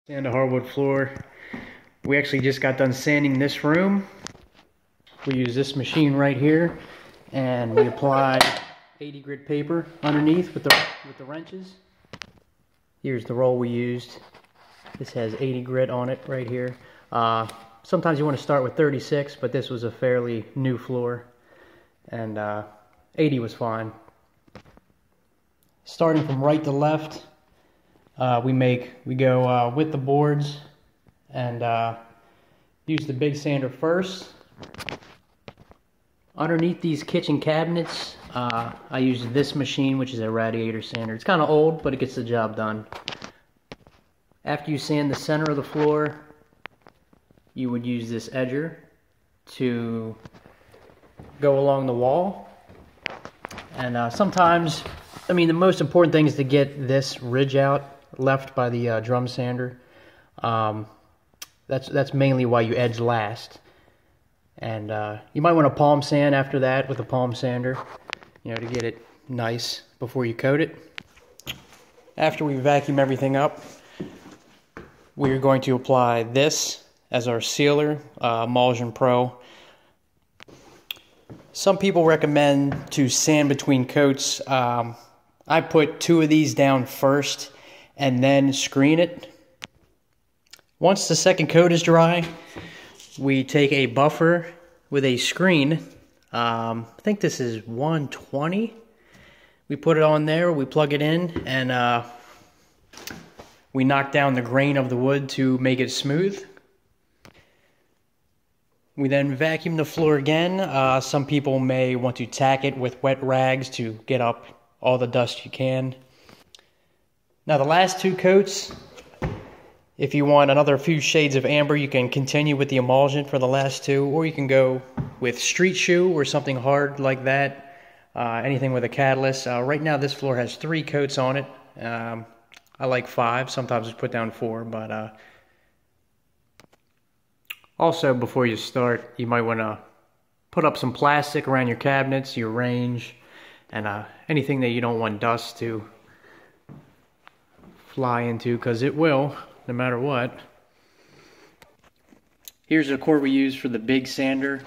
Sand a hardwood floor. We actually just got done sanding this room. We use this machine right here, and we applied 80 grit paper underneath with the wrenches. Here's the roll we used. This has 80 grit on it right here. Sometimes you want to start with 36, but this was a fairly new floor, and 80 was fine. Starting from right to left, we go with the boards and use the big sander first. Underneath these kitchen cabinets, I use this machine, which is a radiator sander. It's kind of old, but it gets the job done. After you sand the center of the floor, you would use this edger to go along the wall. And sometimes, I mean, the most important thing is to get this ridge out left by the drum sander. That's mainly why you edge last. And you might want to palm sand after that with a palm sander, you know, to get it nice before you coat it. After we vacuum everything up, we're going to apply this as our sealer, Emulsion Pro. Some people recommend to sand between coats. I put 2 of these down first and then screen it. Once the second coat is dry, we take a buffer with a screen. I think this is 120. We put it on there, we plug it in, and we knock down the grain of the wood to make it smooth. We then vacuum the floor again. Some people may want to tack it with wet rags to get up all the dust you can. Now the last 2 coats, if you want another few shades of amber, you can continue with the emulsion for the last 2, or you can go with street shoe or something hard like that, anything with a catalyst. Right now this floor has 3 coats on it. I like 5, sometimes I put down 4, but also before you start, you might want to put up some plastic around your cabinets, your range, and anything that you don't want dust to fly into, because it will, no matter what. Here's the cord we use for the big sander.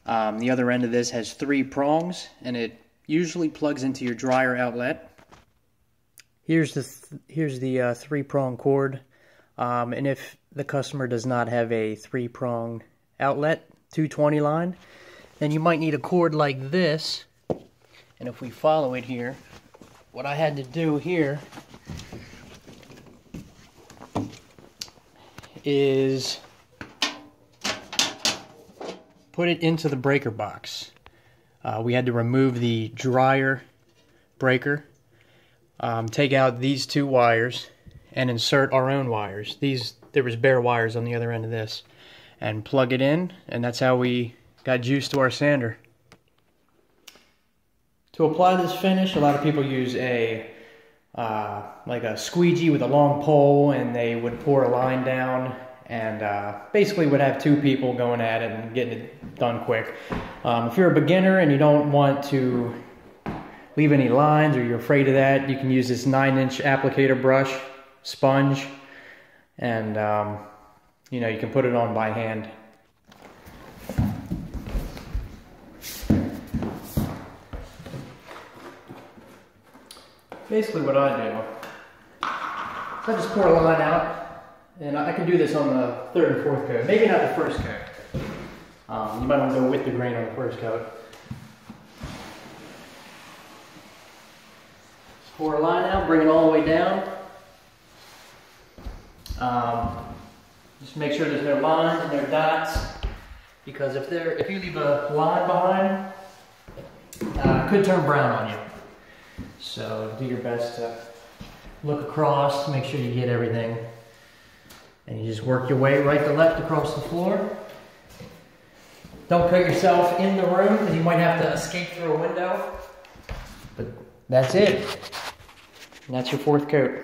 The other end of this has 3 prongs, and it usually plugs into your dryer outlet. Here's the 3-prong cord, and if the customer does not have a 3-prong outlet 220 line, then you might need a cord like this. And if we follow it here, what I had to do here is put it into the breaker box. We had to remove the dryer breaker, take out these 2 wires, and insert our own wires. There was bare wires on the other end of this, and plug it in, and that's how we got juice to our sander. To apply this finish, a lot of people use like a squeegee with a long pole, and they would pour a line down, and basically would have 2 people going at it and getting it done quick. If you're a beginner and you don't want to leave any lines, or you're afraid of that, you can use this 9-inch applicator brush, sponge, and you know, you can put it on by hand. Basically what I do, I just pour a line out, and I can do this on the 3rd and 4th coat, maybe not the 1st coat. You might want to go with the grain on the 1st coat. Just pour a line out, bring it all the way down. Just make sure there's no lines and no dots, because if you leave a line behind, it could turn brown on you. So do your best to look across, make sure you get everything, and you just work your way right to left across the floor. Don't cut yourself in the room, because you might have to escape through a window. But that's it. And that's your 4th coat.